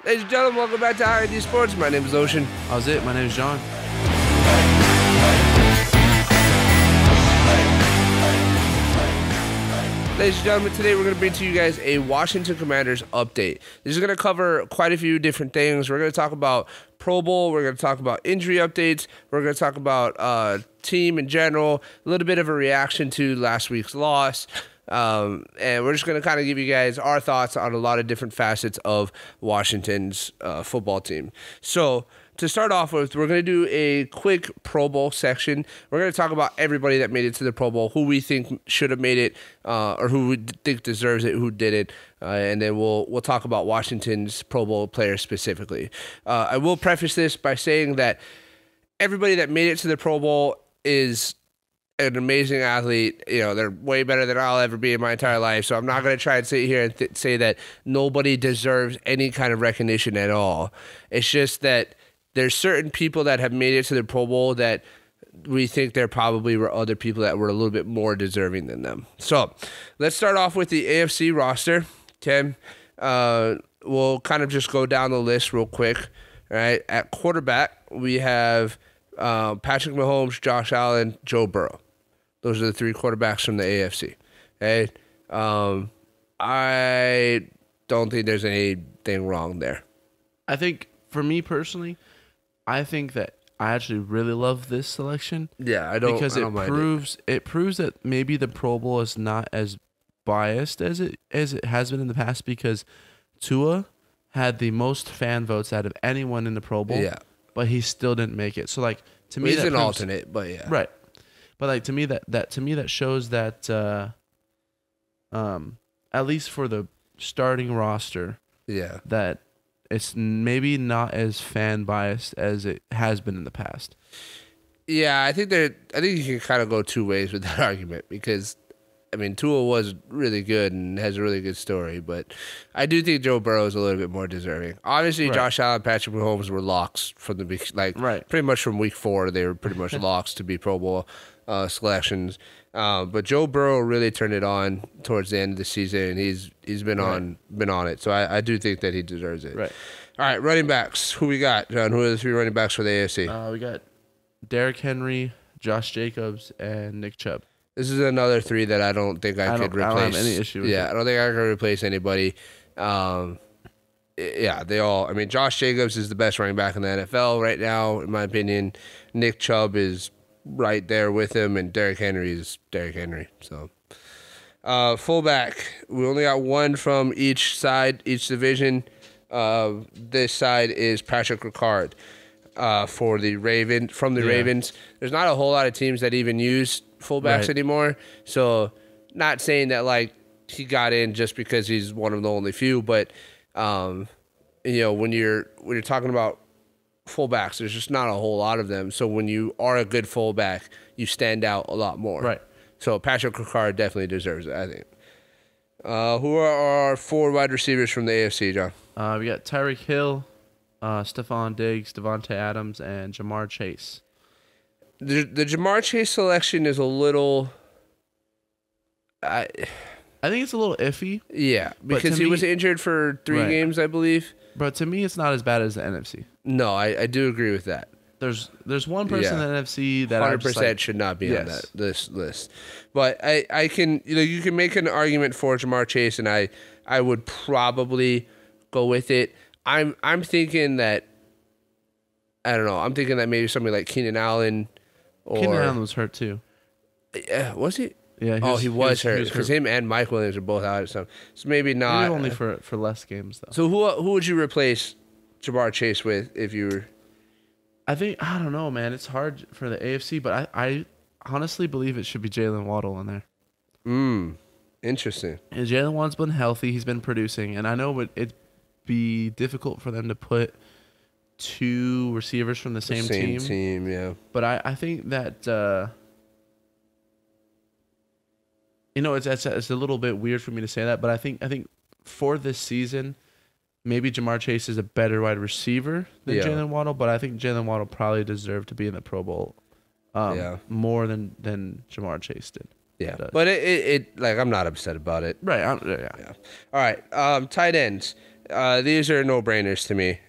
Ladies and gentlemen, welcome back to IRD Sports. My name is Ocean. How's it? My name is John. Ladies and gentlemen, today we're going to bring to you guys a Washington Commanders update. This is going to cover quite a few different things. We're going to talk about Pro Bowl. We're going to talk about injury updates. We're going to talk about team in general, a little bit of a reaction to last week's loss. And we're just going to kind of give you guys our thoughts on a lot of different facets of Washington's football team. So to start off with, we're going to do a quick Pro Bowl section. We're going to talk about everybody that made it to the Pro Bowl, who we think should have made it, or who we think deserves it, who did it, and then we'll talk about Washington's Pro Bowl players specifically. I will preface this by saying that everybody that made it to the Pro Bowl is an amazing athlete. You know, they're way better than I'll ever be in my entire life. So I'm not going to try and sit here and say that nobody deserves any kind of recognition at all. It's just that there's certain people that have made it to the Pro Bowl that we think there probably were other people that were a little bit more deserving than them. So let's start off with the AFC roster. Tim, we'll kind of just go down the list real quick. All right, at quarterback, we have Patrick Mahomes, Josh Allen, Joe Burrow. Those are the three quarterbacks from the AFC. Okay, I don't think there's anything wrong there. I think, for me personally, I think that I actually really love this selection. Yeah, because I don't mind it proves that maybe the Pro Bowl is not as biased as it has been in the past, because Tua had the most fan votes out of anyone in the Pro Bowl. Yeah, but he still didn't make it. So like, to me, he's that an proves, alternate, but yeah, right. But like, to me that shows that at least for the starting roster, yeah, that it's maybe not as fan biased as it has been in the past. yeah. I think you can kind of go two ways with that argument, because I mean, Tua was really good and has a really good story, but I do think Joe Burrow is a little bit more deserving. Obviously, Right. Josh Allen, Patrick Mahomes were locks from the Right. pretty much from week 4. They were pretty much locks to be Pro Bowl selections. But Joe Burrow really turned it on towards the end of the season, and he's been on it. So I do think that he deserves it. Right. All right, running backs. Who we got, John? Who are the three running backs for the AFC? We got Derrick Henry, Josh Jacobs, and Nick Chubb. This is another three that I don't think I could replace. I don't have any issue with it. I don't think I can replace anybody. Yeah, they all. I mean, Josh Jacobs is the best running back in the NFL right now, in my opinion. Nick Chubb is right there with him, and Derrick Henry is Derrick Henry. So, fullback, we only got one from each side, each division. This side is Patrick Ricard for the Ravens. There's not a whole lot of teams that even use fullbacks anymore. So, not saying that like he got in just because he's one of the only few, but when you're talking about fullbacks, there's just not a whole lot of them. So when you are a good fullback, you stand out a lot more. Right. So Patrick Ricard definitely deserves it, I think. Who are our 4 wide receivers from the AFC, John? We got Tyreek Hill, Stephon Diggs, Devontae Adams, and Jamar Chase. The Jamar Chase selection is a little... I think it's a little iffy. Yeah, because he was injured for 3 games, I believe. But to me, it's not as bad as the NFC. No, I do agree with that. There's one person in the NFC that 100% should not be on this list. But I can, you can make an argument for Jamar Chase, and I would probably go with it. I'm thinking that, I don't know, I'm thinking that maybe somebody like Keenan Allen Keenan Allen was hurt too. Was he? Yeah. He was hurt because him and Mike Williams are both out. So maybe not. Maybe only for less games though. So who would you replace Jamar Chase with if you were? I don't know, man. It's hard for the AFC, but I honestly believe it should be Jalen Waddle in there. Interesting. And Jalen Waddle's been healthy. He's been producing, and I know it'd be difficult for them to put 2 receivers from the same team. Yeah. But I think that. It's a little bit weird for me to say that, but I think for this season, maybe Jamar Chase is a better wide receiver than Jalen Waddle, but I think Jalen Waddle probably deserved to be in the Pro Bowl more than Jamar Chase did. Yeah, but it I'm not upset about it. Right. Yeah. All right. Tight ends. these are no-brainers to me.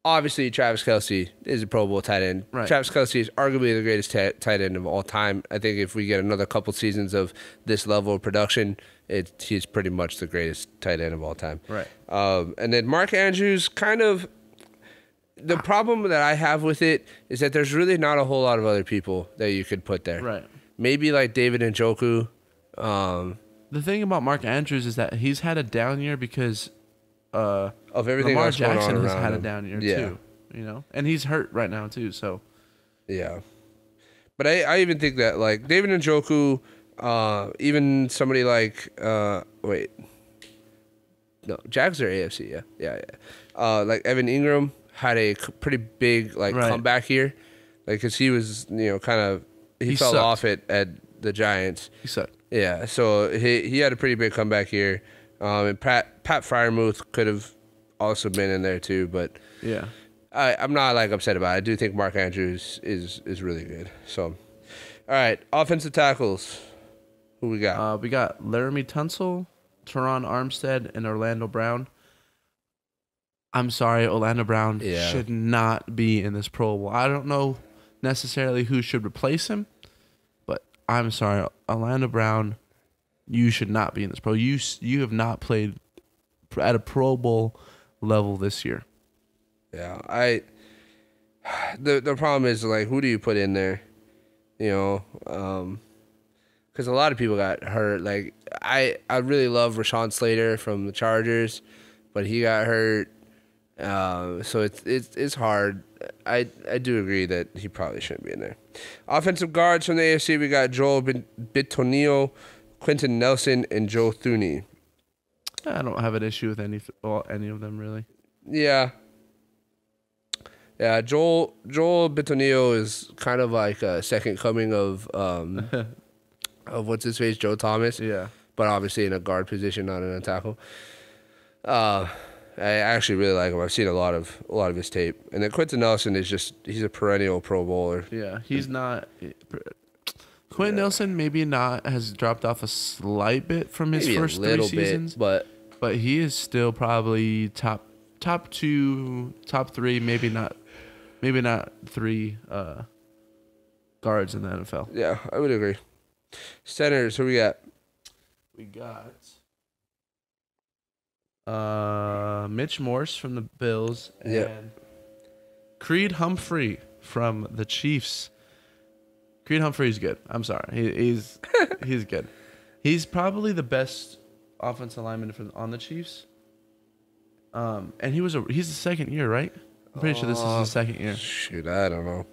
Obviously, Travis Kelce is a Pro Bowl tight end. Right. Travis Kelce is arguably the greatest tight end of all time. I think if we get another couple seasons of this level of production, he's pretty much the greatest tight end of all time. Right. And then Mark Andrews, kind of, the problem that I have with it is that there's really not a whole lot of other people that you could put there. Right. Maybe like David Njoku. The thing about Mark Andrews is that he's had a down year because Of everything Lamar else going on Jackson has around had a him. down year Yeah. too. You know, and he's hurt right now too. So Yeah. But I even think that, like, David Njoku, even somebody like, wait. No, Jags are AFC, yeah. Like Evan Ingram had a pretty big, like, Right. comeback here. Like, because he was, kind of, he fell sucked. off at the Giants. he sucked. Yeah, so he had a pretty big comeback here. And Pat Freiermuth could have also been in there too, but Yeah. I'm not like upset about it. I do think Mark Andrews is really good. So, all right, offensive tackles. Who we got? We got Laramie Tunsil, Teron Armstead, and Orlando Brown. I'm sorry, Orlando Brown Yeah. should not be in this Pro Bowl. I don't know necessarily who should replace him, but I'm sorry, Orlando Brown, you should not be in this Pro. You have not played at a Pro Bowl level this year. Yeah, the problem is, like, who do you put in there? Because a lot of people got hurt. Like, I really love Rashawn Slater from the Chargers, but he got hurt. So it's hard. I do agree that he probably shouldn't be in there. Offensive guards from the AFC, we got Joel Bitonio, Quentin Nelson, and Joe Thuney. I don't have an issue with any of them really. Yeah. Yeah, Joel Bitonio is kind of like a second coming of what's his face, Joe Thomas. Yeah. But obviously in a guard position, not in a tackle. I actually really like him. I've seen a lot of his tape. And then Quentin Nelson he's a perennial Pro Bowler. Yeah, he's not. Quentin Nelson maybe not has dropped off a slight bit from his Maybe first a little 3 seasons, bit, but he is still probably top 2, top 3, maybe not 3 guards in the NFL. yeah, I would agree. Centers, who we got? We got Mitch Morse from the Bills and Yeah. Creed Humphrey from the Chiefs. Creed Humphrey's good. I'm sorry. He's good. He's probably the best offensive lineman on the Chiefs. And he's the second year, right? I'm pretty sure this is his second year. Shoot, I don't know.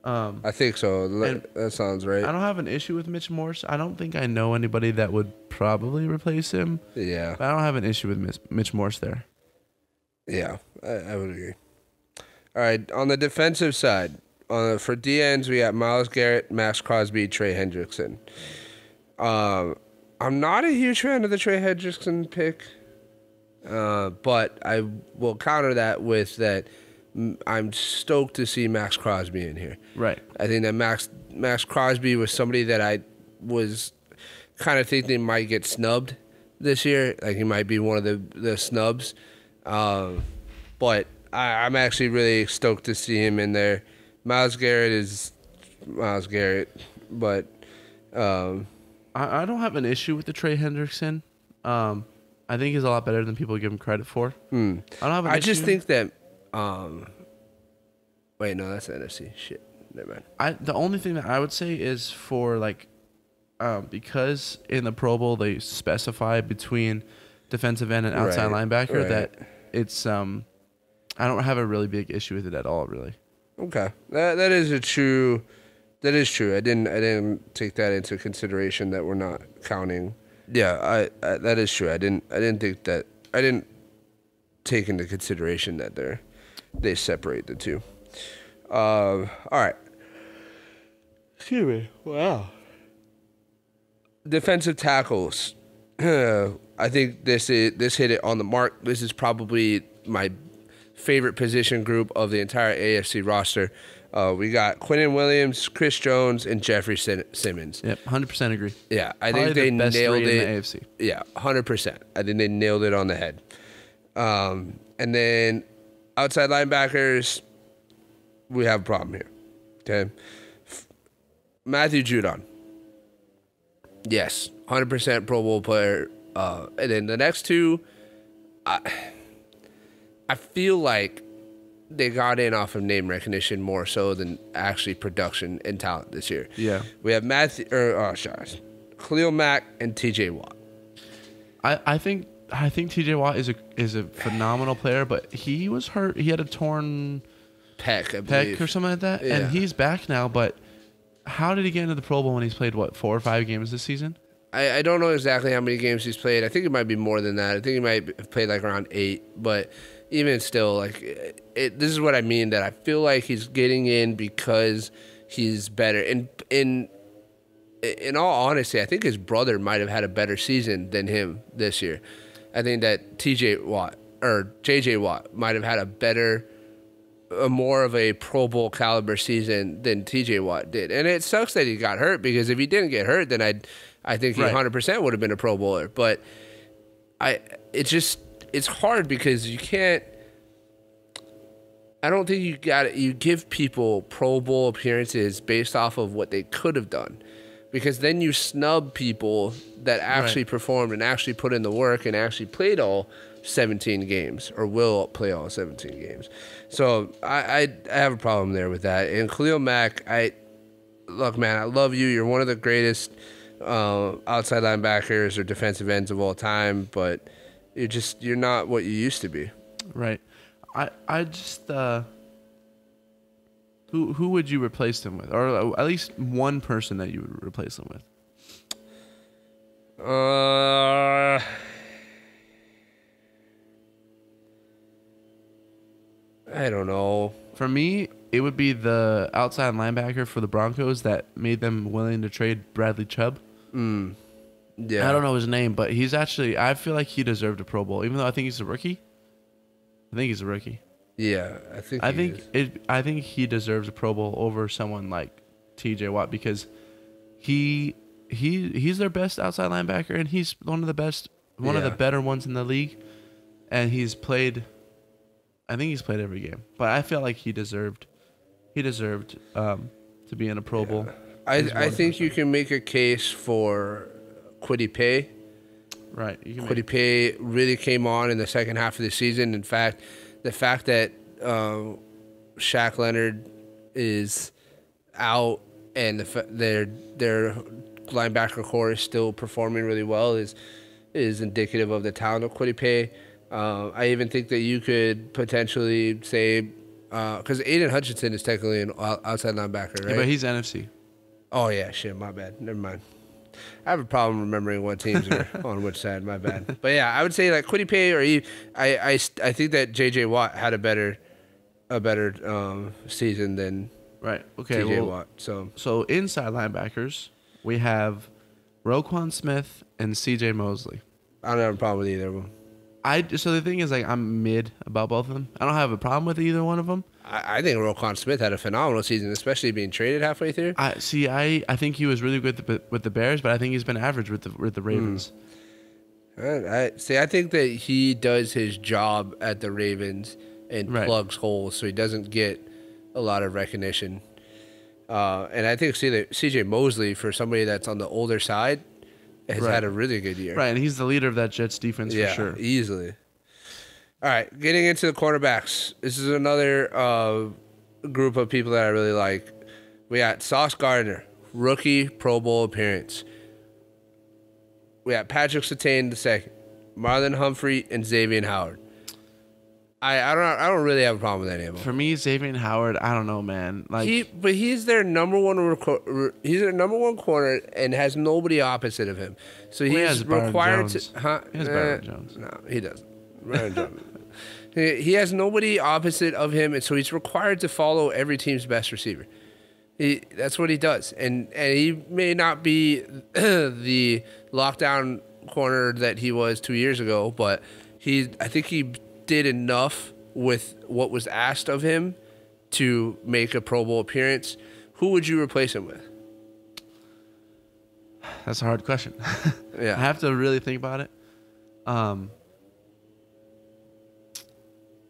I think so. That sounds right. I don't have an issue with Mitch Morse. I don't think I know anybody that would probably replace him. Yeah. But I don't have an issue with Mitch Morse there. Yeah, I would agree. All right, on the defensive side, for DNs, we got Myles Garrett, Max Crosby, Trey Hendrickson. I'm not a huge fan of the Trey Hendrickson pick, but I will counter that with that I'm stoked to see Max Crosby in here. Right. I think that Max Crosby was somebody that I was kind of thinking might get snubbed this year. Like, he might be one of the snubs. But I'm actually really stoked to see him in there. Myles Garrett is Myles Garrett, but I don't have an issue with the Trey Hendrickson. I think he's a lot better than people give him credit for. I don't have an issue. just think that. Wait, no, that's the NFC. Shit, never mind. The only thing that I would say is for because in the Pro Bowl they specify between defensive end and outside linebacker that it's I don't have a really big issue with it at all, really. Okay, that is true. I didn't take that into consideration that we're not counting. Yeah, I that is true. I didn't take into consideration that they separate the two. All right. Excuse me. Wow. Defensive tackles. I think this hit it on the mark. This is probably my favorite position group of the entire AFC roster. We got Quinnen Williams, Chris Jones, and Jeffrey Simmons. Yep, 100% agree. Yeah, I Probably think they the best nailed three it. in the AFC. Yeah, 100%. I think they nailed it on the head. And then outside linebackers, we have a problem here. Okay. Matthew Judon. Yes, 100% Pro Bowl player. And then the next two, I feel like they got in off of name recognition more so than actually production and talent this year. Yeah. We have Khalil Mack and TJ Watt. I think TJ Watt is a phenomenal player, but he was hurt. He had a torn Peck, I believe. or something like that, Yeah. and he's back now. But how did he get into the Pro Bowl when he's played 4 or 5 games this season? I don't know exactly how many games he's played. I think it might be more than that. I think he might have played like around 8. But even still, like this is what I mean, that I feel like he's getting in because he's better. And in all honesty, I think his brother might have had a better season than him this year. I think that TJ Watt or JJ Watt might have had a more of a Pro Bowl caliber season than TJ Watt did. And it sucks that he got hurt, because if he didn't get hurt, then I think he 100% would have been a Pro Bowler. But it's hard because you can't. I don't think you give people Pro Bowl appearances based off of what they could have done, because then you snub people that actually performed and actually put in the work and actually played all 17 games or will play all 17 games. So I have a problem there with that. And Khalil Mack, look, man, I love you. You're one of the greatest outside linebackers or defensive ends of all time, but you're not what you used to be. Right. I just who would you replace him with, or at least one person that you would replace him with? I don't know. For me, it would be the outside linebacker for the Broncos that made them willing to trade Bradley Chubb. Yeah. I don't know his name, but he's actually, I feel like he deserved a Pro Bowl, even though I think he's a rookie. I think he's a rookie. Yeah, I think he deserves a Pro Bowl over someone like TJ Watt, because he's their best outside linebacker, and he's one of the better ones in the league. And I think he's played every game, but I feel like he deserved to be in a Pro Bowl. I think you can make a case for Kwity Paye. Right. Kwity Paye really came on in the second half of the season. In fact, the fact that Shaq Leonard is out and their linebacker core is still performing really well is indicative of the talent of Kwity Paye. I even think that you could potentially say, because Aiden Hutchinson is technically an outside linebacker, right? Yeah, but he's NFC. Oh, yeah, shit, my bad. Never mind. I have a problem remembering what teams are on which side, my bad. But yeah, I would say like Kwity Paye I think that J.J. Watt had a better season than T.J. Watt. So inside linebackers, we have Roquan Smith and C.J. Mosley. I don't have a problem with either of them. So the thing is, like, I'm mid about both of them. I don't have a problem with either one of them. I think Roquan Smith had a phenomenal season, especially being traded halfway through. I think he was really good with the Bears, but I think he's been average with the Ravens. I think that he does his job at the Ravens and plugs holes, so he doesn't get a lot of recognition. And I think C.J. Mosley, for somebody that's on the older side, has had a really good year. Right, and he's the leader of that Jets defense for sure. Yeah, easily. All right, getting into the cornerbacks. This is another group of people that I really like. We got Sauce Gardner, rookie Pro Bowl appearance. We got Patrick Surtain II, Marlon Humphrey, and Xavier Howard. I don't really have a problem with any of them. For me, Xavier Howard, I don't know, man. He's their number one. He's their number one corner and has nobody opposite of him. So he's required to. He has Byron Jones. No, he doesn't. Byron Jones. He has nobody opposite of him, and so he's required to follow every team's best receiver. That's what he does, and he may not be the lockdown corner that he was 2 years ago, but I think he did enough with what was asked of him to make a Pro Bowl appearance, who would you replace him with? That's a hard question. Yeah. I have to really think about it. Man,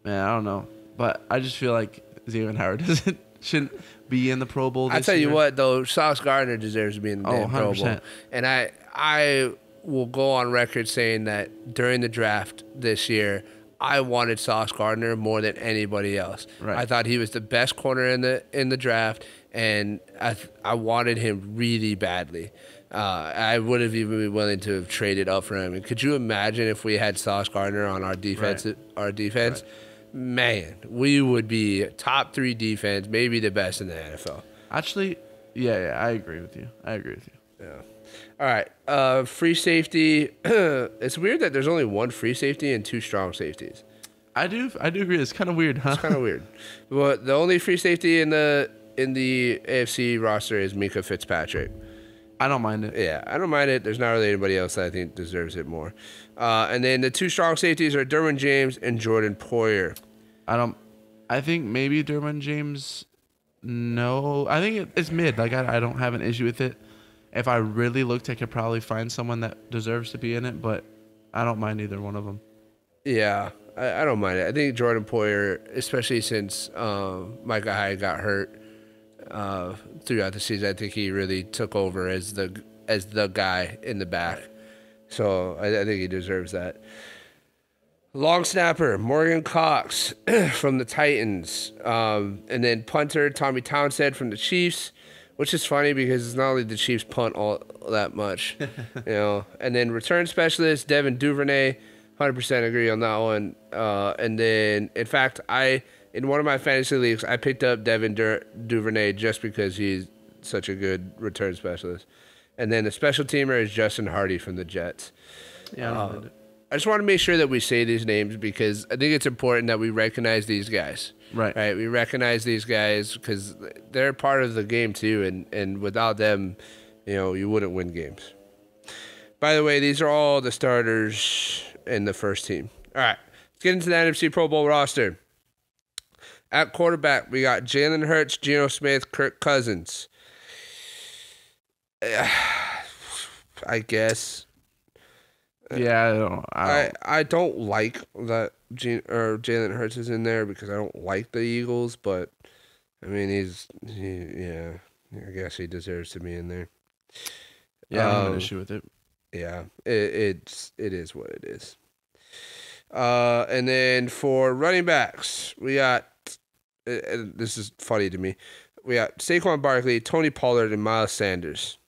I don't know, but I just feel like Xavier Howard shouldn't be in the Pro Bowl. I tell you what, though, Sauce Gardner deserves to be in the damn Pro Bowl, and I will go on record saying that during the draft this year, I wanted Sauce Gardner more than anybody else. Right. I thought he was the best corner in the draft, and I wanted him really badly. I would have even been willing to have traded up for him. And could you imagine if we had Sauce Gardner on our defense? Right. Our defense, man, we would be top 3 defense, maybe the best in the NFL. Actually, yeah, I agree with you. Yeah. All right. Free safety. It's weird that there's only 1 free safety and 2 strong safeties. I do agree. It's kind of weird, huh? It's kind of weird. Well, the only free safety in the AFC roster is Minkah Fitzpatrick. I don't mind it. Yeah, I don't mind it. There's not really anybody else that I think deserves it more. And then the 2 strong safeties are Derwin James and Jordan Poyer. I think maybe Derwin James. No, I think it's mid. Like I don't have an issue with it. If I really looked, I could probably find someone that deserves to be in it, but I don't mind either one of them. Yeah, I don't mind it. I think Jordan Poyer, especially since Micah Hyde got hurt throughout the season, I think he really took over as the guy in the back. So I think he deserves that. Long snapper, Morgan Cox from the Titans. And then punter, Tommy Townsend from the Chiefs, which is funny because it's not only the Chiefs punt all that much, And then return specialist, Devin Duvernay, 100% agree on that one. And then, in fact, in one of my fantasy leagues, I picked up Devin Duvernay just because he's such a good return specialist. And then the special teamer is Justin Hardy from the Jets. Yeah, I just want to make sure that we say these names because I think it's important that we recognize these guys. Right. We recognize these guys because they're part of the game too, and without them, you wouldn't win games. By the way, these are all the starters in the first team. All right, let's get into the NFC Pro Bowl roster. At quarterback, we got Jalen Hurts, Geno Smith, Kirk Cousins. I guess. Yeah, I don't like that Jalen Hurts is in there because I don't like the Eagles, but I mean I guess he deserves to be in there. Yeah, I don't have an issue with it. Yeah, it is what it is. And then for running backs, we got this is funny to me. We got Saquon Barkley, Tony Pollard, and Miles Sanders,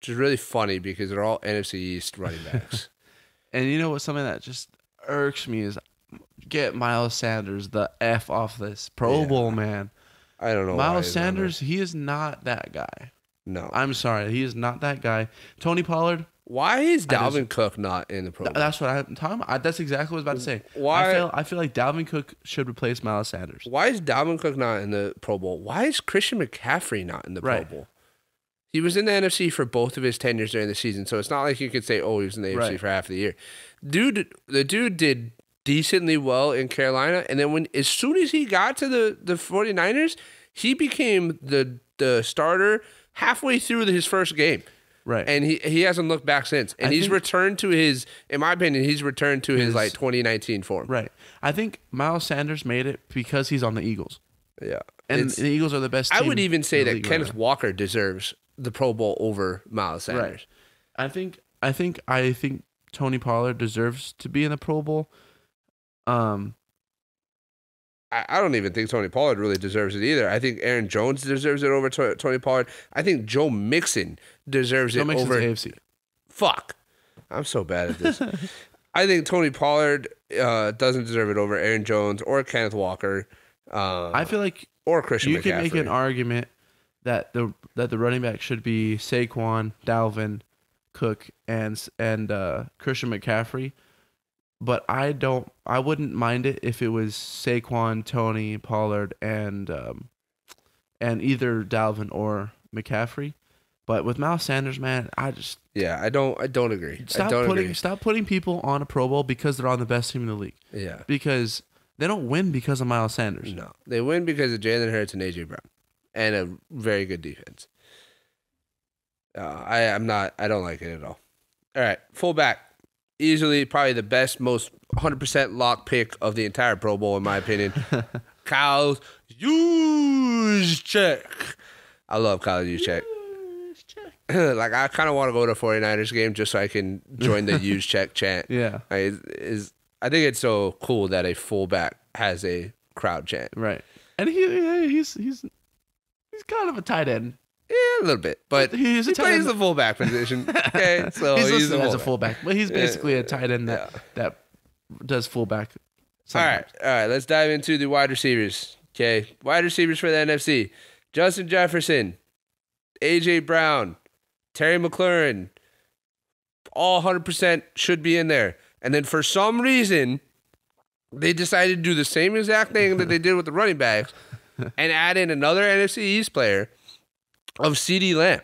which is really funny because they're all NFC East running backs. And you know what? Something that just irks me is get Miles Sanders the F off this Pro Bowl, man. I don't know. Miles Sanders, he is not that guy. No. I'm sorry. He is not that guy. Tony Pollard. Why is Dalvin Cook not in the Pro Bowl? That's what I'm talking about. That's exactly what I was about to say. Why? I feel like Dalvin Cook should replace Miles Sanders. Why is Dalvin Cook not in the Pro Bowl? Why is Christian McCaffrey not in the Pro Bowl? He was in the NFC for both of his tenures during the season, so it's not like you could say, oh, he was in the AFC for half the year. The dude did decently well in Carolina, and then as soon as he got to the 49ers, he became the starter halfway through his first game. Right. And he hasn't looked back since. And he's returned to his 2019 form. Right. I think Miles Sanders made it because he's on the Eagles. Yeah. And the Eagles are the best team. I would even say that Kenneth Walker deserves the Pro Bowl over Miles Sanders. Right. I think Tony Pollard deserves to be in the Pro Bowl. I don't even think Tony Pollard really deserves it either. I think Aaron Jones deserves it over Tony Pollard. I think Joe Mixon deserves it over AFC. Fuck. I'm so bad at this. I think Tony Pollard doesn't deserve it over Aaron Jones or Kenneth Walker. I feel like or Christian McCaffrey. You can make an argument that the running back should be Saquon, Dalvin, Cook, and Christian McCaffrey. But I wouldn't mind it if it was Saquon, Tony, Pollard, and either Dalvin or McCaffrey. But with Miles Sanders, man, I don't agree. Stop putting people on a Pro Bowl because they're on the best team in the league. Yeah. Because They don't win because of Miles Sanders. No, they win because of Jalen Hurts and AJ Brown, and a very good defense. I don't like it at all. All right, fullback, easily probably the best, most 100% lock pick of the entire Pro Bowl in my opinion. Kyle Juszczyk. I love Kyle Juszczyk. Like I kind of want to go to a 49ers game just so I can join the Juszczyk chant. Yeah, I think it's so cool that a fullback has a crowd chant. right. And he's kind of a tight end. Yeah, a little bit, but he plays the fullback position. Okay, so he's listed as a fullback, but he's basically a tight end that does fullback. Sometimes. All right. Let's dive into the wide receivers. Okay, wide receivers for the NFC: Justin Jefferson, AJ Brown, Terry McLaurin. All 100% should be in there. And then for some reason, they decided to do the same exact thing that they did with the running backs and add in another NFC East player of CeeDee Lamb.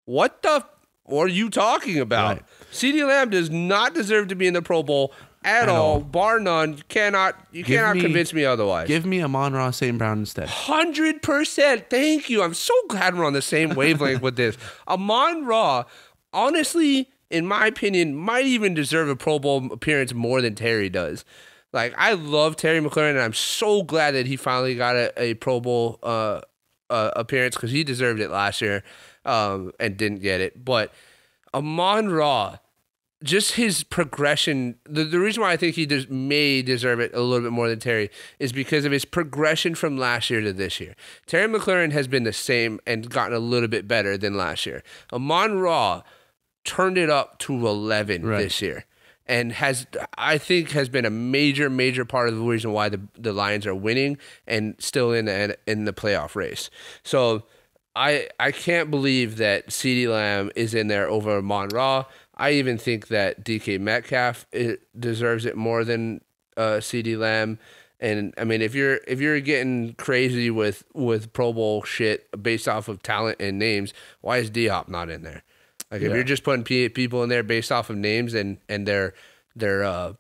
What are you talking about? Right. CeeDee Lamb does not deserve to be in the Pro Bowl at all, bar none. You cannot convince me otherwise. Give me Amon-Ra St. Brown instead. 100%. Thank you. I'm so glad we're on the same wavelength with this. Amon-Ra, honestly, in my opinion, might even deserve a Pro Bowl appearance more than Terry does. Like, I love Terry McLaurin, and I'm so glad that he finally got a Pro Bowl appearance because he deserved it last year and didn't get it. But Amon-Ra, just his progression, the reason why I think he may deserve it a little bit more than Terry is because of his progression from last year to this year. Terry McLaurin has been the same and gotten a little bit better than last year. Amon-Ra turned it up to 11 this year and I think has been a major part of the reason why the Lions are winning and still in the playoff race. So I can't believe that CeeDee Lamb is in there over Amon-Ra. I even think that DK Metcalf deserves it more than CeeDee Lamb. And I mean, if you're getting crazy with Pro Bowl shit based off of talent and names, why is D-Hop not in there? Like if you're just putting people in there based off of names and their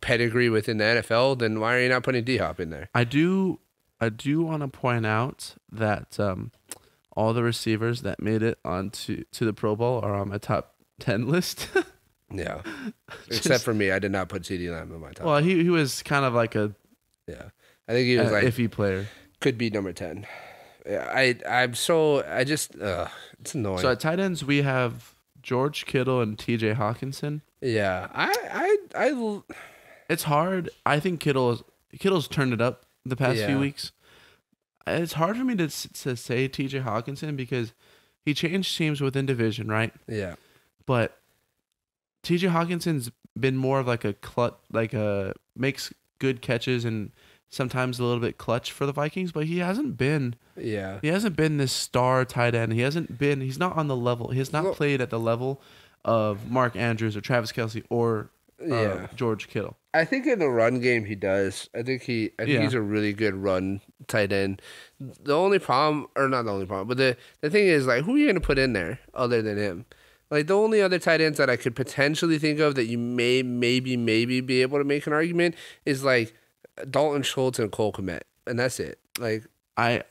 pedigree within the NFL, then why are you not putting D-Hop in there? I do want to point out that all the receivers that made it onto the Pro Bowl are on my top 10 list. Yeah, except for me, I did not put CeeDee Lamb in my top. Well, he was kind of like I think he was like iffy player. Could be number 10. Yeah, it's annoying. So at tight ends we have George Kittle and T.J. Hawkinson. Yeah, it's hard. I think Kittle's turned it up the past few weeks. It's hard for me to say T.J. Hawkinson because he changed teams within division, right? Yeah, but T.J. Hawkinson's been more of like makes good catches and sometimes a little bit clutch for the Vikings, but he hasn't been. Yeah, he hasn't been this star tight end. He's not on the level. He has not played at the level of Mark Andrews or Travis Kelce or George Kittle. I think in the run game he does. I think he's a really good run tight end. The only problem, or not the only problem, but the thing is, like, who are you going to put in there other than him? Like, the only other tight ends that I could potentially think of that you maybe be able to make an argument is, like, Dalton Schultz and Cole Kmet. And that's it. Like, I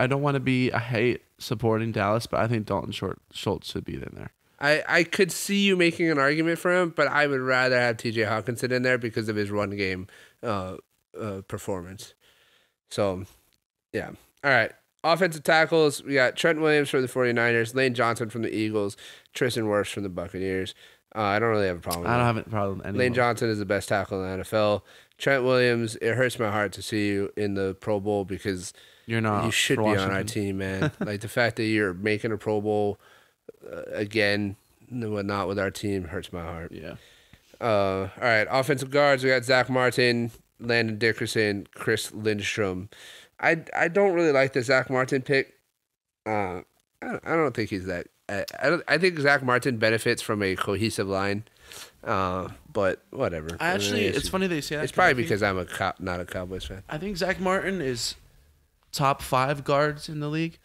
don't want to be, I hate supporting Dallas, but I think Dalton Schultz should be in there. I could see you making an argument for him, but I would rather have T.J. Hawkinson in there because of his run game performance. So, yeah. All right. Offensive tackles, we got Trent Williams from the 49ers, Lane Johnson from the Eagles, Tristan Wirfs from the Buccaneers. I don't really have a problem with that. I don't have a problem with anyone. Lane Johnson is the best tackle in the NFL. Trent Williams, it hurts my heart to see you in the Pro Bowl because you should be on our team, man. Like, the fact that you're making a Pro Bowl again, not with our team, hurts my heart. Yeah. All right, offensive guards, we got Zach Martin, Landon Dickerson, Chris Lindstrom. I don't really like the Zach Martin pick. I don't think he's that. I think Zach Martin benefits from a cohesive line, but whatever. It's funny they say that. It's probably because I'm not a Cowboys fan. I think Zach Martin is top 5 guards in the league.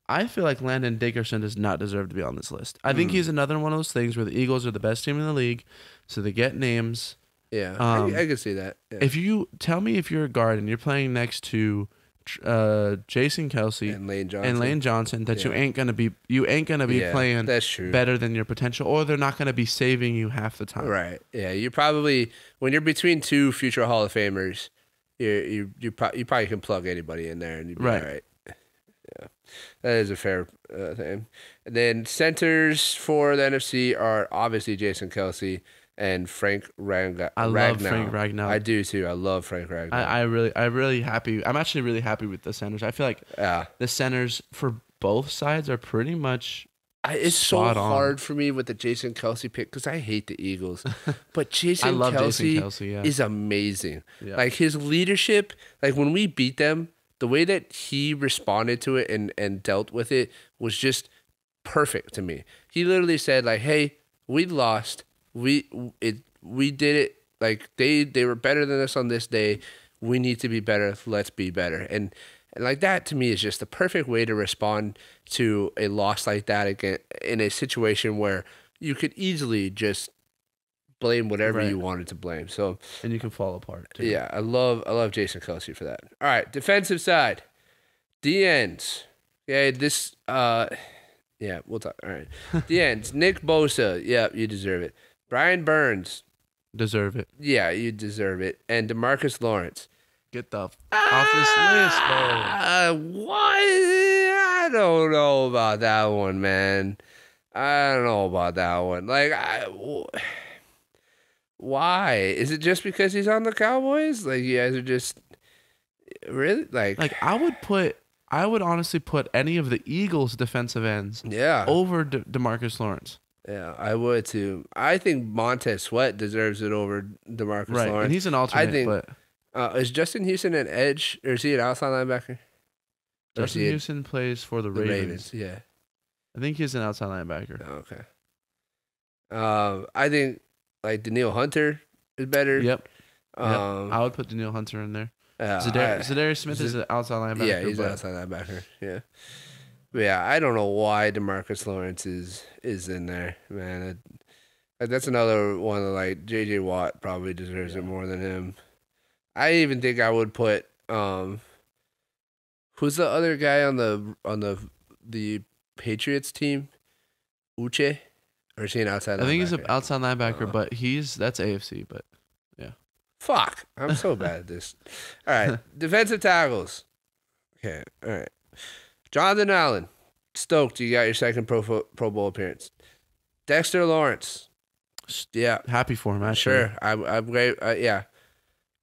I feel like Landon Dickerson does not deserve to be on this list. I think he's another one of those things where the Eagles are the best team in the league, so they get names, Yeah, I can see that. Yeah. If you tell me if you're a guard and you're playing next to Jason Kelsey And Lane Johnson, that Yeah. you ain't gonna be playing that's true. better than your potential, or they're not gonna be saving you half the time. Right. Yeah. You probably when you're between two future Hall of Famers, you probably can plug anybody in there and you'd be Right. all right. Yeah, that is a fair thing. And then centers for the NFC are obviously Jason Kelsey and Frank Ragnow. I love Frank Ragnow. I do too. I love Frank Ragnow. I'm really happy. I'm actually really happy with the centers. I feel like the centers for both sides are pretty much. It's so hard for me with the Jason Kelsey pick because I hate the Eagles, but Jason Kelsey is amazing. Yeah. Like his leadership, like when we beat them, the way that he responded to it and dealt with it was just perfect to me. He literally said like, "Hey, we lost. We did it. Like they were better than us on this day. We need to be better. Let's be better." And like that to me is just the perfect way to respond to a loss like that again in a situation where you could easily just blame whatever you wanted to blame. So and you can fall apart too. yeah, I love Jason Kelsey for that. All right, defensive side, D ends. Okay, this yeah, we'll talk. All right, D ends. Nick Bosa. Yeah, you deserve it. Brian Burns. Deserve it. Yeah, you deserve it. And DeMarcus Lawrence. Get the off this list, bro. What? I don't know about that one, man. I don't know about that one. Like, why? Is it just because he's on the Cowboys? Like, you guys are just really like. I would honestly put any of the Eagles' defensive ends over DeMarcus Lawrence. Yeah, I would too. I think Montez Sweat deserves it over DeMarcus Lawrence. And he's an alternate. I think, but is Justin Houston an edge or is he an outside linebacker? Justin Houston plays for the Ravens. Yeah, I think he's an outside linebacker. Oh, okay. I think like Danielle Hunter is better. Yep. I would put Danielle Hunter in there. Zadarius Smith is an outside linebacker. Yeah, he's an outside linebacker. Yeah. But yeah, I don't know why DeMarcus Lawrence is in there, man. That's another one that like J.J. Watt probably deserves it more than him. I even think I would put who's the other guy on the Patriots team? Uche? Or is he an outside linebacker? I think he's an outside linebacker, but that's AFC, but yeah. Fuck. I'm so bad at this. All right. Defensive tackles. Okay. All right. Jonathan Allen. Stoked you got your second Pro Bowl appearance. Dexter Lawrence. Yeah. Happy for him, actually. Sure. I'm great. Yeah.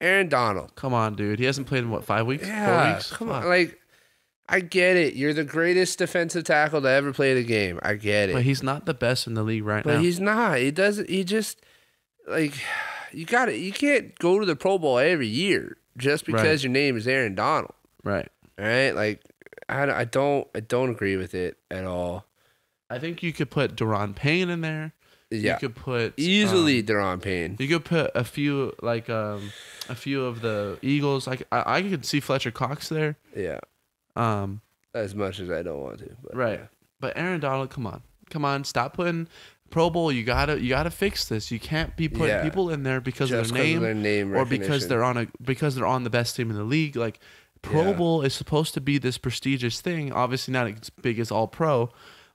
Aaron Donald. Come on, dude. He hasn't played in, 5 weeks? Yeah, 4 weeks? Come on. Like, I get it. You're the greatest defensive tackle to ever play the game. I get it. But he's not the best in the league now. But he's not. He doesn't. He just, like, you can't go to the Pro Bowl every year just because your name is Aaron Donald. Right. All right? Like, I don't agree with it at all. I think you could put Daron Payne in there. Yeah. You could put easily Daron Payne. You could put a few of the Eagles. Like I could see Fletcher Cox there. Yeah. As much as I don't want to. But, right. Yeah. But Aaron Donald, come on, stop putting Pro Bowl. You gotta fix this. You can't be putting people in there because just of their name or because they're on the best team in the league. Like Pro Bowl is supposed to be this prestigious thing. Obviously not as big as All Pro,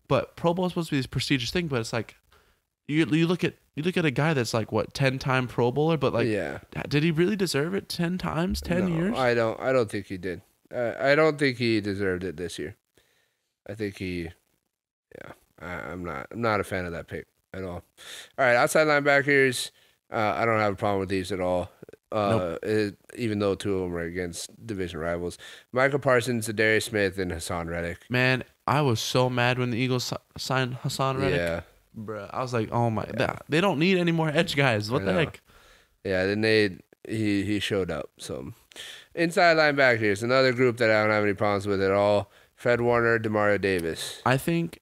but Pro Bowl is supposed to be this prestigious thing. But it's like you look at a guy that's like 10-time Pro Bowler, but like did he really deserve it 10 times, 10 years? I don't think he did. I don't think he deserved it this year. I think I'm not a fan of that pick at all. All right, outside linebackers, I don't have a problem with these at all. Nope. Even though two of them are against division rivals. Michael Parsons, Zadarius Smith, and Hassan Reddick. Man, I was so mad when the Eagles signed Hassan Reddick. Yeah. Bruh, I was like, oh my, they don't need any more edge guys. What the heck? Yeah, then he showed up. So, inside linebackers, another group that I don't have any problems with at all. Fred Warner, Demario Davis. I think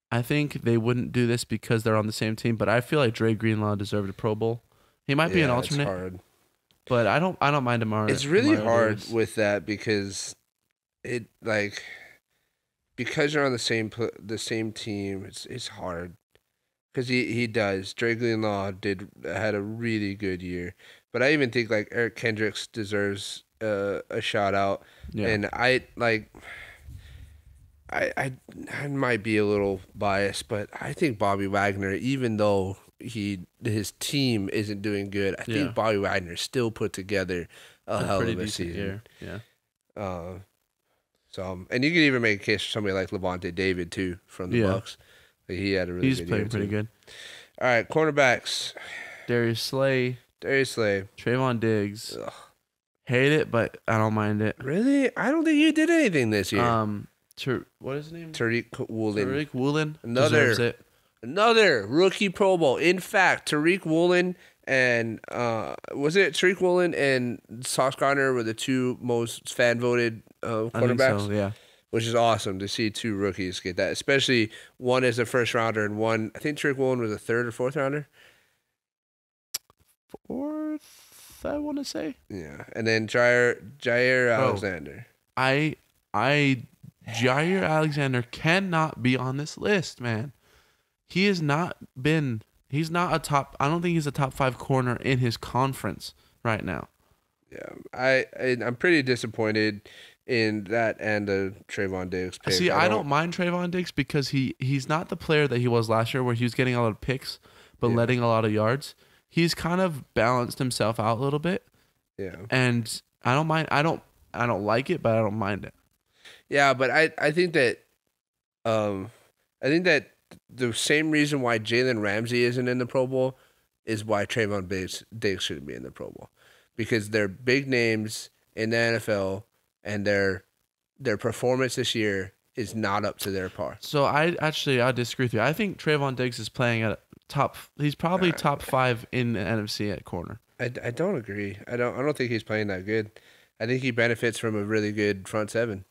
they wouldn't do this because they're on the same team, but I feel like Dre Greenlaw deserved a Pro Bowl. He might be an alternate. It's hard. But I don't mind Demario. It's really hard Davis. with that because because you're on the same team, it's hard because he does. Drake Law had a really good year, but I even think like Eric Kendricks deserves a shout out, and I might be a little biased, but I think Bobby Wagner, even though his team isn't doing good, I think Bobby Wagner still put together a hell of a season. Year. Yeah. And you could even make a case for somebody like Levante David too from the Bucks. He had a really good year. He's playing pretty good. All right, cornerbacks. Darius Slay. Trayvon Diggs. Ugh. Hate it, but I don't mind it. Really? I don't think he did anything this year. What is his name? Tariq Woolen. Deserves it. Another rookie Pro Bowl. In fact, Tariq Woolen and was it Tariq Woolen and Sauce Gardner were the two most fan voted quarterbacks? I think so, yeah. Which is awesome to see two rookies get that, especially one as a first rounder and one, I think Tariq Woolen was a third or fourth rounder. Fourth, I want to say. Yeah, and then Jair Alexander. Jair Alexander cannot be on this list, man. He's not a top. I don't think he's a top 5 corner in his conference right now. Yeah, I'm pretty disappointed in that and the Trayvon Diggs pick. See, I don't mind Trayvon Diggs because he's not the player that he was last year, where he was getting a lot of picks but letting a lot of yards. He's kind of balanced himself out a little bit. Yeah, and I don't mind. I don't like it, but I don't mind it. Yeah, but I think that the same reason why Jalen Ramsey isn't in the Pro Bowl is why Trayvon Diggs shouldn't be in the Pro Bowl, because they're big names in the NFL and their performance this year is not up to their par. So I disagree with you. I think Trayvon Diggs is playing at he's probably top 5 in the NFC at corner. I don't agree. I don't think he's playing that good. I think he benefits from a really good front seven.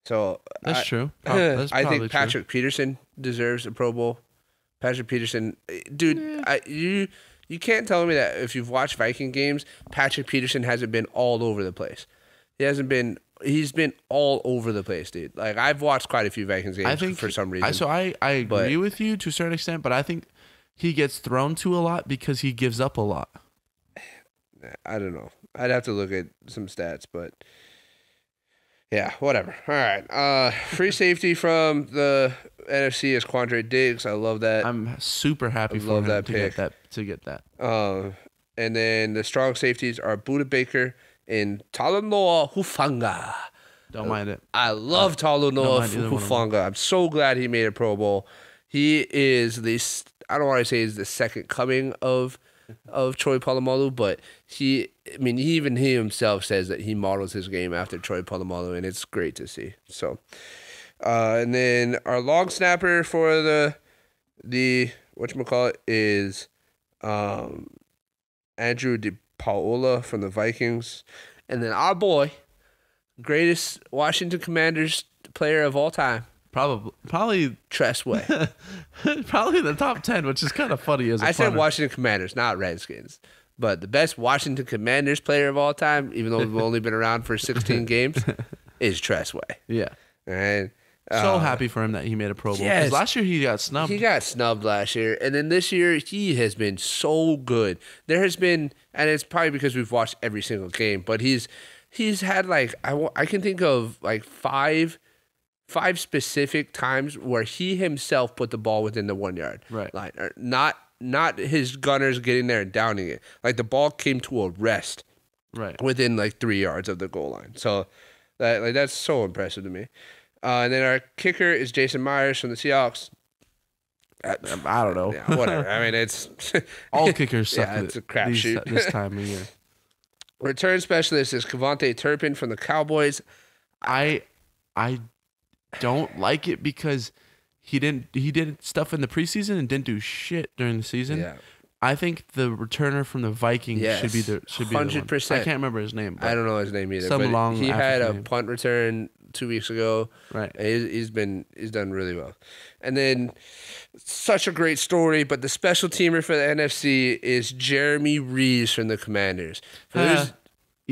So that's true. I think Patrick Peterson deserves a Pro Bowl. Patrick Peterson, dude, you can't tell me that if you've watched Viking games, Patrick Peterson hasn't been all over the place. He's been all over the place, dude. Like, I've watched quite a few Vikings games for some reason. I agree with you to a certain extent, but I think he gets thrown to a lot because he gives up a lot. I don't know. I'd have to look at some stats, but yeah, whatever. All right. Free safety from the NFC is Quandre Diggs. I love that. I'm super happy for him to get that. And then the strong safeties are Budda Baker and Talanoa Hufanga. Don't mind it. I love Talanoa Hufanga. I'm so glad he made a Pro Bowl. He is I don't want to say he's the second coming of Troy Polamalu, but he himself says that he models his game after Troy Polamalu, and it's great to see. So, and then our long snapper for the whatchamacallit is Andrew DePaola from the Vikings, and then our boy, greatest Washington Commanders player of all time. Probably Tress Way. Probably the top 10, which is kind of funny as a I said Washington Commanders, not Redskins. But the best Washington Commanders player of all time, even though we've only been around for 16 games, is Tress Way. Yeah. And so happy for him that he made a Pro Bowl. Because last year he got snubbed. He got snubbed last year. And then this year he has been so good. There has been, and it's probably because we've watched every single game, but he's had like, I can think of like five specific times where he himself put the ball within the 1 yard line. Not his gunners getting there and downing it. Like, the ball came to a rest within like 3 yards of the goal line. So that's so impressive to me. And then our kicker is Jason Myers from the Seahawks. I don't know. Yeah, whatever. I mean, it's all kickers suck. Yeah, it's a crapshoot this time of year. Return specialist is Kevontae Turpin from the Cowboys. I don't like it because he did stuff in the preseason and didn't do shit during the season. Yeah. I think the returner from the Vikings should be the 100%. I can't remember his name. I don't know his name either. Some long he had a name. punt return 2 weeks ago. Right. He's done really well. And then such a great story, but the special teamer for the NFC is Jeremy Reeves from the Commanders.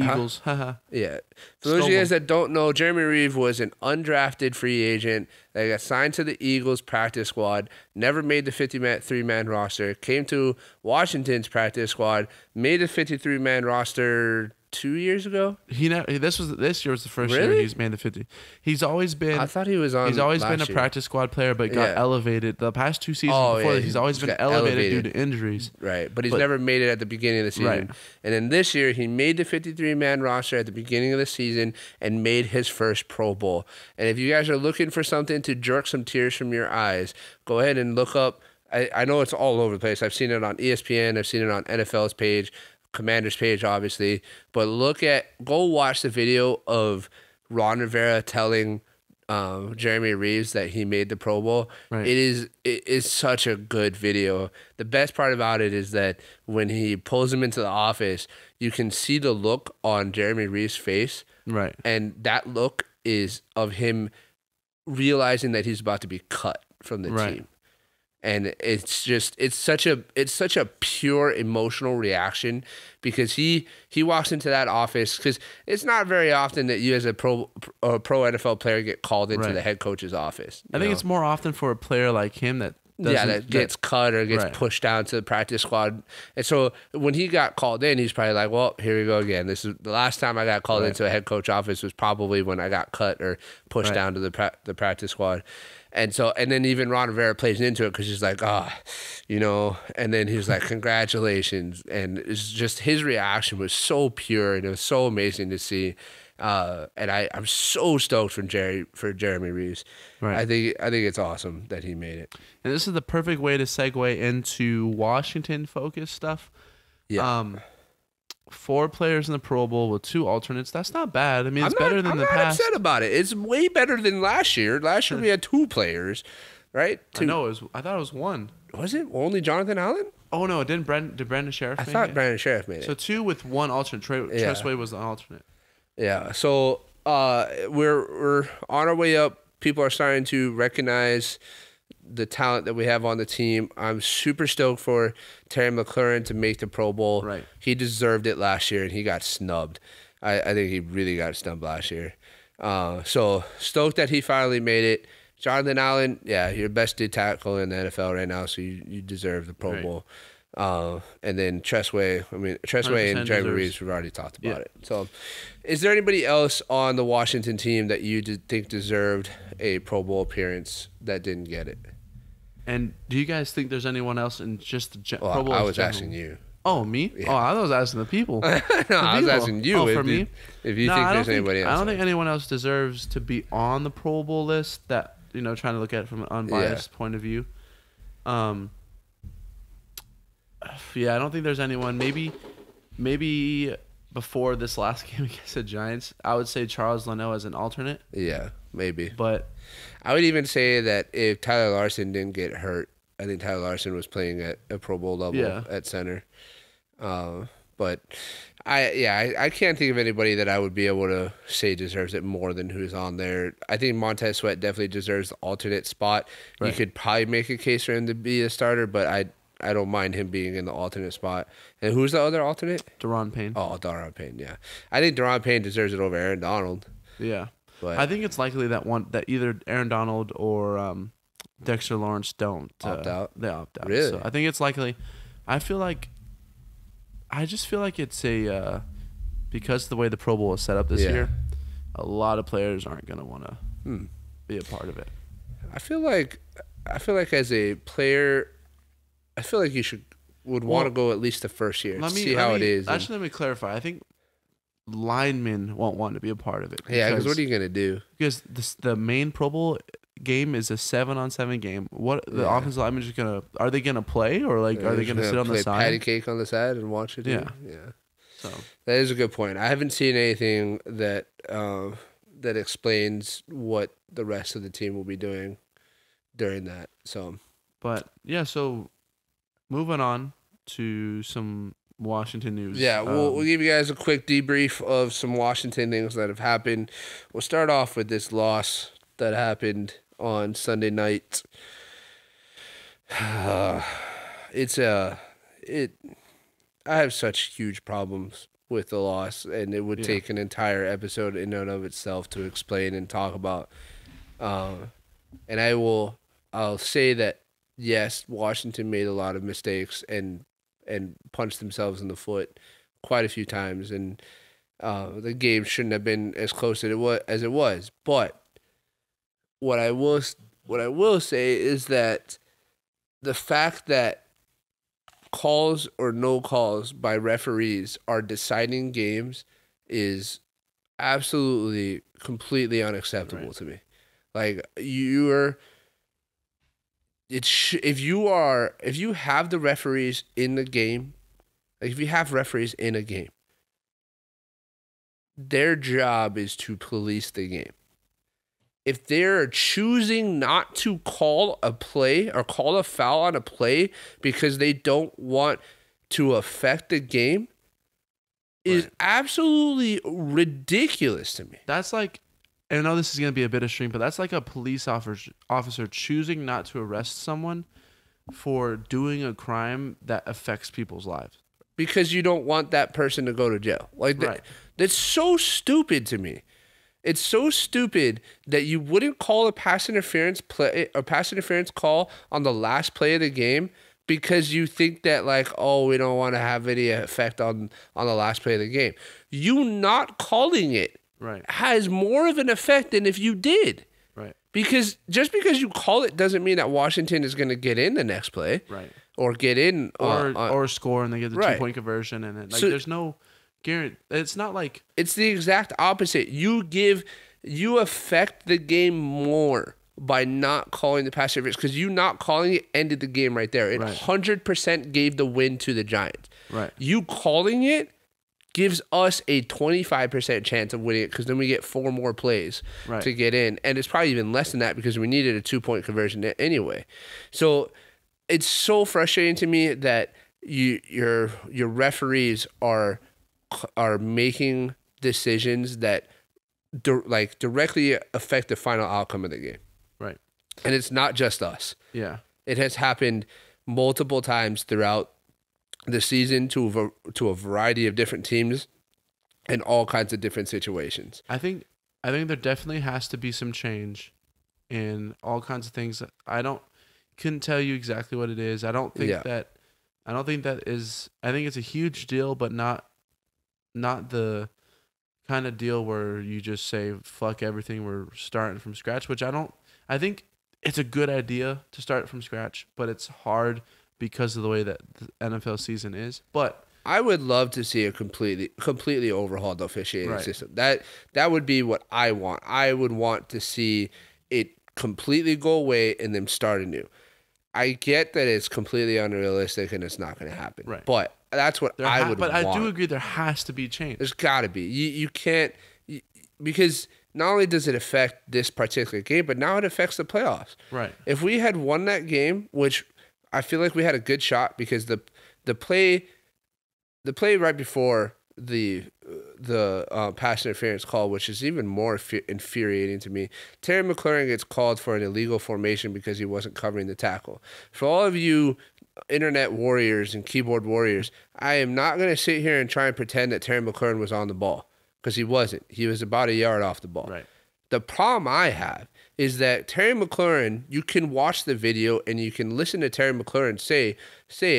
Eagles. Haha. Yeah. For those of you Stole guys that don't know, Jeremy Reeve was an undrafted free agent that got signed to the Eagles practice squad, never made the 53-man roster, came to Washington's practice squad, made the 53-man roster 2 years ago. This year was the first year Really? he's made the 50. He's always been. I thought he was on. He's always been a last year. practice squad player, but got Yeah. elevated the past 2 seasons Oh, before yeah, that. He's always he's been got elevated elevated. due to injuries. Right, but he's But- never made it at the beginning of the season. Right. And then this year, he made the 53-man roster at the beginning of the season and made his first Pro Bowl. And if you guys are looking for something to jerk some tears from your eyes, go ahead and look up. I know it's all over the place. I've seen it on ESPN. I've seen it on NFL's page, Commander's page, obviously. But go watch the video of Ron Rivera telling Jeremy Reeves that he made the Pro Bowl. Right. It is such a good video. The best part about it is that when he pulls him into the office, you can see the look on Jeremy Reeves' face, Right. and that look is of him realizing that he's about to be cut from the Right. team. And it's such a pure emotional reaction because he walks into that office because it's not very often that you as a pro NFL player get called into Right. the head coach's office. I think it's more often for a player like him that that gets cut or gets Right. pushed down to the practice squad. And so when he got called in, he's probably like, well, here we go again. This is the last time I got called Right. into a head coach office was probably when I got cut or pushed Right. down to the practice squad. And then even Ron Rivera plays into it because he's like, and then he's like, congratulations. And it's just his reaction was so pure and it was so amazing to see. And I'm so stoked for Jeremy Reeves. Right. I think it's awesome that he made it. And this is the perfect way to segue into Washington focused stuff. Yeah. 4 players in the Pro Bowl with 2 alternates. That's not bad. I mean, it's better than I'm the not past. upset about it. It's way better than last year. Last year we had 2 players, right? I know I thought it was 1. Was it only Jonathan Allen? Oh no, did Brandon Sheriff I make thought it? Brandon Sheriff made it. So 2 with 1 alternate. Yeah. Tressway was the alternate. Yeah. So we're on our way up. People are starting to recognize the talent that we have on the team. I'm super stoked for Terry McLaurin to make the Pro Bowl. Right. He deserved it last year, and he got snubbed. I think he really got snubbed last year. So stoked that he finally made it. Jonathan Allen, yeah, you're best D tackle in the NFL right now, so you deserve the Pro Right. Bowl. And then Tressway and 100% Jeremy deserves. Reeves, we've already talked about Yeah. it. So is there anybody else on the Washington team that you think deserved a Pro Bowl appearance that didn't get it? And do you guys think there's anyone else in just the Well, Pro Bowl? I as was general? asking you. Oh, me? Yeah. Oh, I was asking the people. No, I was asking you. Oh, if for me? If you No, think I don't there's anybody else. I don't think anyone else deserves to be on the Pro Bowl list. That trying to look at it from an unbiased point of view. Yeah, I don't think there's anyone. Maybe before this last game against the Giants, I would say Charles Leno as an alternate. Yeah, maybe. But I would even say that if Tyler Larson didn't get hurt, I think Tyler Larson was playing at a Pro Bowl level at center. But I can't think of anybody that I would be able to say deserves it more than who's on there. I think Montez Sweat definitely deserves the alternate spot. Right. You could probably make a case for him to be a starter, but I don't mind him being in the alternate spot. And who's the other alternate? Deron Payne. Oh, Daron Payne, yeah. I think Daron Payne deserves it over Aaron Donald. Yeah. But I think it's likely that either Aaron Donald or Dexter Lawrence don't Opt out? They opt out. Really? So I think it's likely. I just feel like it's a because of the way the Pro Bowl is set up this Yeah. year, a lot of players aren't gonna want to be a part of it. I feel like as a player, I feel like you would want to go at least the first year. See how it is. Actually, let me clarify. I think linemen won't want to be a part of it. Yeah, because what are you gonna do? Because the main Pro Bowl game is a 7-on-7 game. What the Yeah. offensive linemen just are they gonna play or are they gonna sit on the play side? patty cake on the side and watch it? Yeah. Yeah. So That is a good point. I haven't seen anything that that explains what the rest of the team will be doing during that. So but yeah, so moving on to some Washington news. yeah, we'll give you guys a quick debrief of some Washington things that have happened. We'll start off with this loss that happened on Sunday night. I have such huge problems with the loss, and it would Yeah. take an entire episode in and of itself to explain and talk about. And I'll say that yes, Washington made a lot of mistakes and punched themselves in the foot quite a few times, and the game shouldn't have been as close as it was. But what I will say is that the fact that calls or no calls by referees are deciding games is absolutely completely unacceptable Right. to me. Like if you have the referees in the game, like if you have referees in a game, their job is to police the game. If they're choosing not to call a play or call a foul on a play because they don't want to affect the game is Right. absolutely ridiculous to me. That's like, and I know this is going to be a bit extreme, but that's like a police officer choosing not to arrest someone for doing a crime that affects people's lives. Because you don't want that person to go to jail. Like Right. that's so stupid to me. It's so stupid that you wouldn't call a pass interference call on the last play of the game because you think that like, oh, we don't want to have any effect on the last play of the game. You not calling it Right. has more of an effect than if you did. Right. Because just because you call it doesn't mean that Washington is going to get in the next play. Right. Or get in Or score and they get the right. 2-point conversion and then like So- there's no guarantee. It's not like It's the exact opposite. You affect the game more by not calling the pass interference because you not calling it ended the game right there. It Right. 100% gave the win to the Giants. right. You calling it gives us a 25% chance of winning it because then we get 4 more plays Right. to get in. And it's probably even less than that because we needed a 2-point conversion anyway. So it's so frustrating to me that your referees are making decisions that directly affect the final outcome of the game. Right. And it's not just us. Yeah. It has happened multiple times throughout the season to a variety of different teams in all kinds of different situations. I think there definitely has to be some change in all kinds of things. Couldn't tell you exactly what it is. I don't think that is. I think it's a huge deal, but not the kind of deal where you just say fuck everything. We're starting from scratch, which I think it's a good idea to start from scratch, but it's hard because of the way that the NFL season is. But I would love to see a completely overhauled officiating Right. system. That would be what I want. I would want to see it completely go away and then start anew. I get that it's completely unrealistic and it's not going to happen. Right. But that's what I would want. But I do agree there has to be change. There's got to be. You can't because not only does it affect this particular game, but now it affects the playoffs. Right. If we had won that game, which I feel like we had a good shot because the play right before the pass interference call, which is even more infuriating to me, Terry McLaurin gets called for an illegal formation because he wasn't covering the tackle. For all of you internet warriors and keyboard warriors, I am not going to sit here and try and pretend that Terry McLaurin was on the ball because he wasn't. He was about a yard off the ball. Right. The problem I have is that Terry McLaurin, you can watch the video and you can listen to Terry McLaurin say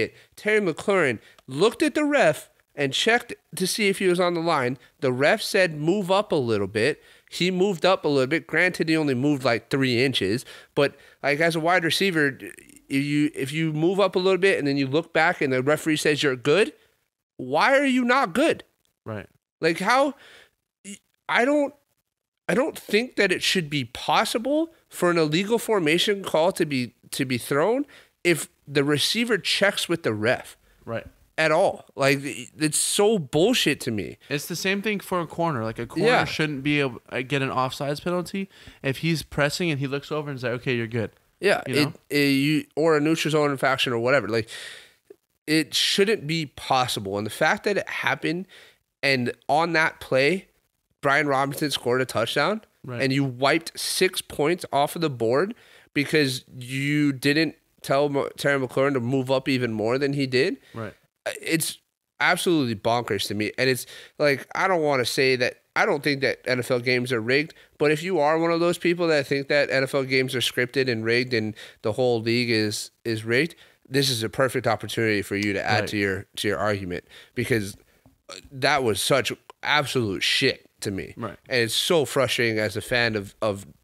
it. Terry McLaurin looked at the ref and checked to see if he was on the line. The ref said move up a little bit. He moved up a little bit. Granted, he only moved like 3 inches, but like as a wide receiver, if you move up a little bit and then you look back and the referee says you're good, why are you not good? Right. Like how I don't think that it should be possible for an illegal formation call to be thrown if the receiver checks with the ref Right. at all. Like it's so bullshit to me. It's the same thing for a corner. Like a corner Yeah. shouldn't be able to get an offsides penalty if he's pressing and he looks over and is like, okay, you're good. Yeah, You know? or a neutral zone infraction or whatever. Like it shouldn't be possible. And the fact that it happened and on that play, Brian Robinson scored a touchdown Right. and you wiped 6 points off of the board because you didn't tell Terry McLaurin to move up even more than he did. Right. It's absolutely bonkers to me. And it's like, I don't want to say that I don't think that NFL games are rigged, but if you are one of those people that think that NFL games are scripted and rigged and the whole league is rigged, this is a perfect opportunity for you to add to your argument, because that was such absolute shit to me. Right. And it's so frustrating as a fan of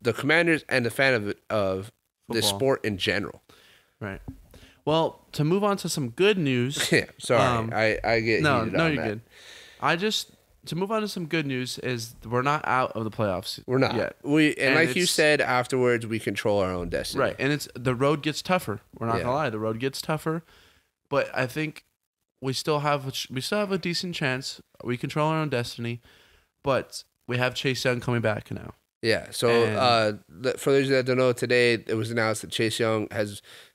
the Commanders and the fan of the sport in general. Right. Well, to move on to some good news. Yeah, sorry. I get no, heated no, on you're that. good. To move on to some good news is we're not out of the playoffs. We're not. Yet. And like you said afterwards, we control our own destiny. Right, and the road gets tougher. We're not gonna lie, the road gets tougher, but I think we still have a decent chance. We control our own destiny, but we have Chase Young coming back now. Yeah. So for those that don't know, today it was announced that Chase Young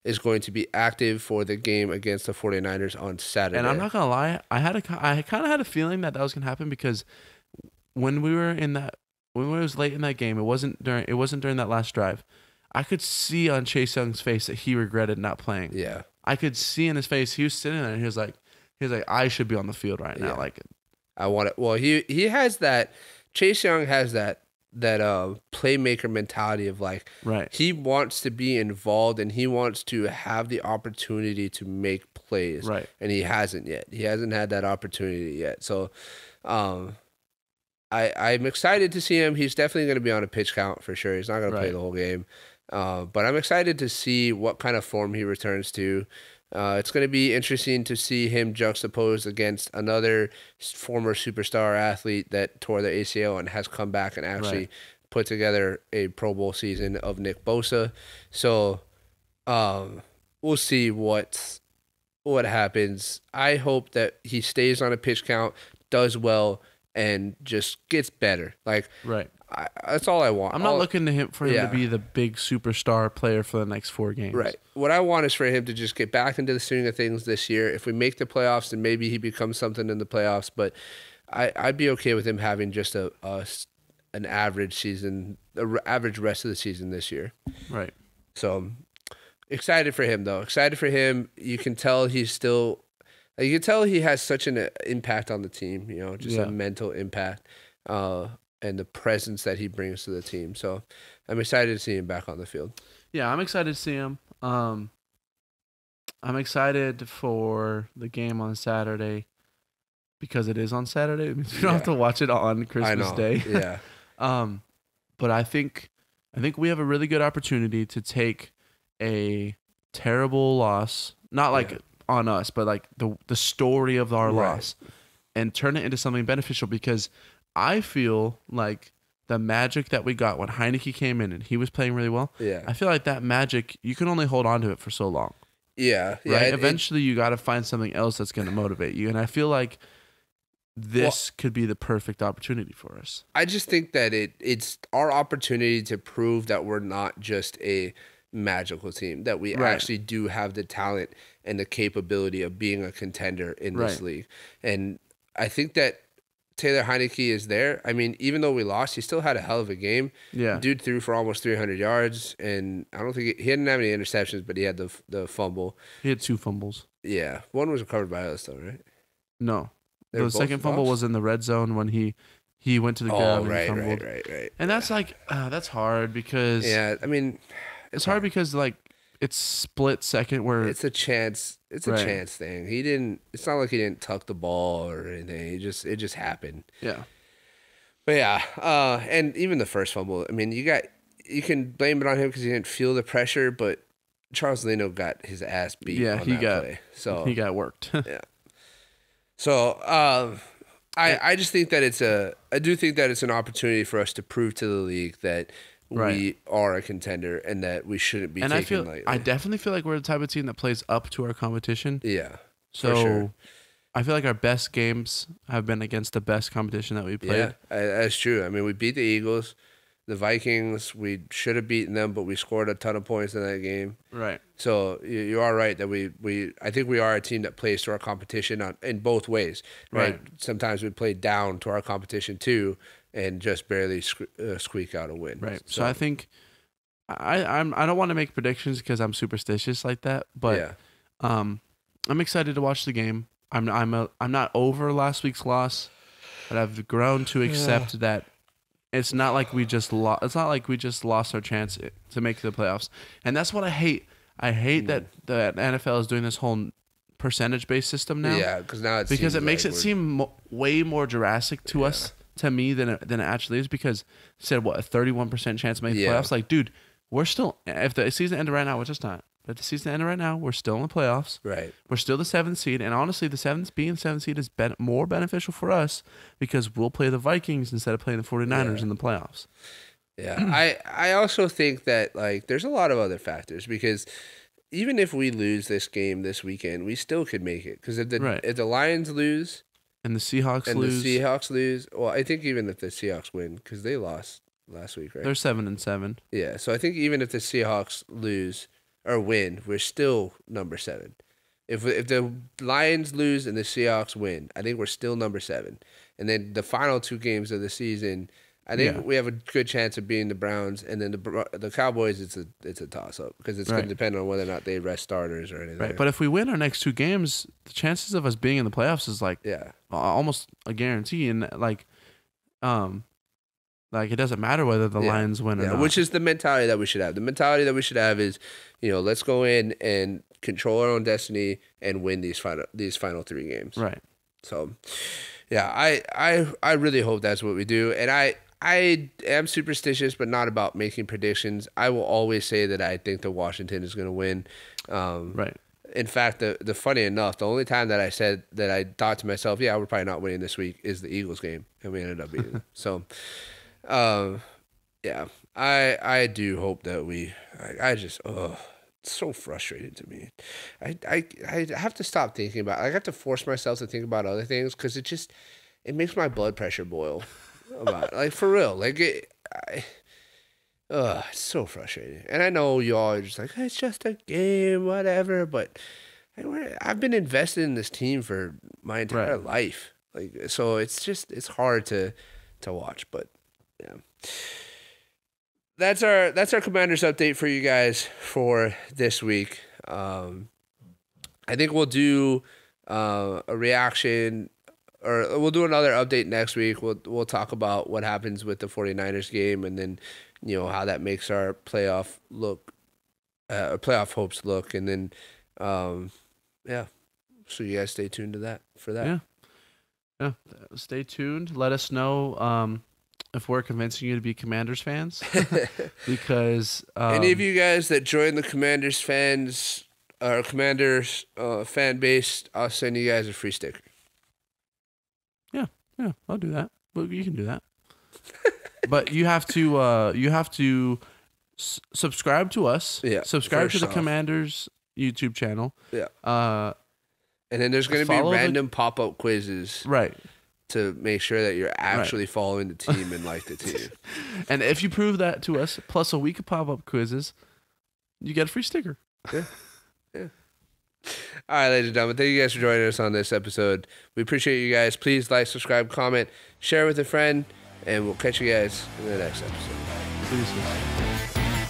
is going to be active for the game against the 49ers on Saturday. And I'm not gonna lie, I kind of had a feeling that was gonna happen, because when it was late in that game, it wasn't during that last drive. I could see on Chase Young's face that he regretted not playing. Yeah. I could see in his face, he was sitting there and he was like, I should be on the field right now. Yeah. Like, I want it. Well, he has that. Chase Young has that playmaker mentality of like, right. He wants to be involved and he wants to have the opportunity to make plays. Right. And he hasn't yet. He hasn't had that opportunity yet. So, I'm excited to see him. He's definitely going to be on a pitch count for sure. He's not going to play the whole game. But I'm excited to see what kind of form he returns to. It's going to be interesting to see him juxtaposed against another former superstar athlete that tore the ACL and has come back and actually put together a Pro Bowl season of Nick Bosa. So we'll see what happens. I hope that he stays on a pitch count, does well, and just gets better. Like, that's all I want. I'm not looking for him to be the big superstar player for the next 4 games. Right. What I want is for him to just get back into the swing of things this year. If we make the playoffs, then maybe he becomes something in the playoffs. But I'd be okay with him having just an average season, average rest of the season this year. Right. So excited for him, though. Excited for him. You can tell he's still. You can tell he has such an impact on the team. Just a mental impact. And the presence that he brings to the team. So I'm excited to see him back on the field. Yeah, I'm excited to see him. I'm excited for the game on Saturday because it is on Saturday. It means we don't have to watch it on Christmas Day. Yeah. But I think we have a really good opportunity to take a terrible loss, not like on us, but like the story of our loss, and turn it into something beneficial, because I feel like the magic that we got when Heineke came in and he was playing really well. Yeah. I feel like that magic, you can only hold on to it for so long. Yeah. Right? Eventually, you got to find something else that's going to motivate you. And I feel like this could be the perfect opportunity for us. I just think that it's our opportunity to prove that we're not just a magical team, that we actually do have the talent and the capability of being a contender in this league. And I think that Taylor Heineke is there. I mean, even though we lost, he still had a hell of a game. Yeah. Dude threw for almost 300 yards, and I don't think he didn't have any interceptions, but he had the fumble. He had 2 fumbles. Yeah. One was recovered by us, though, right? No. The second fumble was in the red zone when he went to the ground and fumbled. Right. And that's like, that's hard because... Yeah, I mean... It's hard because, like, it's split second where... It's a chance. It's a chance thing. He didn't... It's not like he didn't tuck the ball or anything. It just happened. Yeah. But yeah, and even the first fumble, I mean, you can blame it on him because he didn't feel the pressure, but Charles Leno got his ass beat on that play. So he got worked. Yeah. So I just think that I do think that it's an opportunity for us to prove to the league that we are a contender and that we shouldn't be taken lightly. I definitely feel like we're the type of team that plays up to our competition. Yeah. So for sure. I feel like our best games have been against the best competition that we played. Yeah, that's true. I mean, we beat the Eagles, the Vikings. We should have beaten them, but we scored a ton of points in that game. Right. So you are right that I think we are a team that plays to our competition in both ways. Right. Sometimes we play down to our competition too, and just barely squeak out a win. Right. So I think I don't want to make predictions because I'm superstitious like that, but I'm excited to watch the game. I'm not over last week's loss, but I've grown to accept that it's not like we just lost. It's not like we just lost our chance to make the playoffs, and that's what I hate. I hate that the NFL is doing this whole percentage-based system now. Yeah, because now it makes it seem way more drastic to us, to me, than it actually is. Because it said what, a 31% chance to make the playoffs. Like, dude, we're still, if the season ended right now, which it's not. But the season ended right now, we're still in the playoffs. Right. We're still the 7th seed. And honestly, being the 7th seed is more beneficial for us because we'll play the Vikings instead of playing the 49ers in the playoffs. Yeah. I also think that, like, there's a lot of other factors because even if we lose this game this weekend, we still could make it. Because if the Lions lose and the Seahawks lose, well, I think even if the Seahawks win, because they lost last week, right? They're 7-7. Yeah. So I think even if the Seahawks lose or win, we're still number 7. If the Lions lose and the Seahawks win, I think we're still number 7. And then the final 2 games of the season, I think we have a good chance of beating the Browns. And then the Cowboys, it's a toss up because it's going to depend on whether or not they rest starters or anything. Right. But if we win our next 2 games, the chances of us being in the playoffs is like almost a guarantee. And like it doesn't matter whether the Lions win or not. Which is the mentality that we should have. The mentality that we should have is, let's go in and control our own destiny and win these final 3 games. Right. So, yeah, I really hope that's what we do. And I am superstitious, but not about making predictions. I will always say that I think that Washington is going to win. Right. In fact, the funny enough, the only time that I said that I thought to myself, yeah, we're probably not winning this week is the Eagles game, and we ended up beating them. So, yeah, I do hope that it's so frustrating to me. I have to stop thinking about it. I have to force myself to think about other things because it makes my blood pressure boil about it. Like, for real. Like, it's so frustrating. And I know you all are just like, it's just a game, whatever. But I've been invested in this team for my entire life. Like, so it's hard to watch. But yeah. That's our Commanders update for you guys for this week. I think we'll do a reaction, or we'll do another update next week. We'll talk about what happens with the 49ers game, and then how that makes our playoff hopes look, and then so you guys stay tuned to for that. Yeah. Stay tuned. Let us know if we're convincing you to be Commanders fans, because any of you guys that join the Commanders fans or Commanders fan base, I'll send you guys a free sticker. Yeah, I'll do that. Well, you can do that, but you have to subscribe to us. Yeah, subscribe to the Commanders YouTube channel. Yeah. And then there's going to be random pop-up quizzes. Right. To make sure that you're actually following the team and like the team. And if you prove that to us, plus a week of pop-up quizzes, you get a free sticker. Yeah. All right, ladies and gentlemen, thank you guys for joining us on this episode. We appreciate you guys. Please like, subscribe, comment, share with a friend, and we'll catch you guys in the next episode. Peace.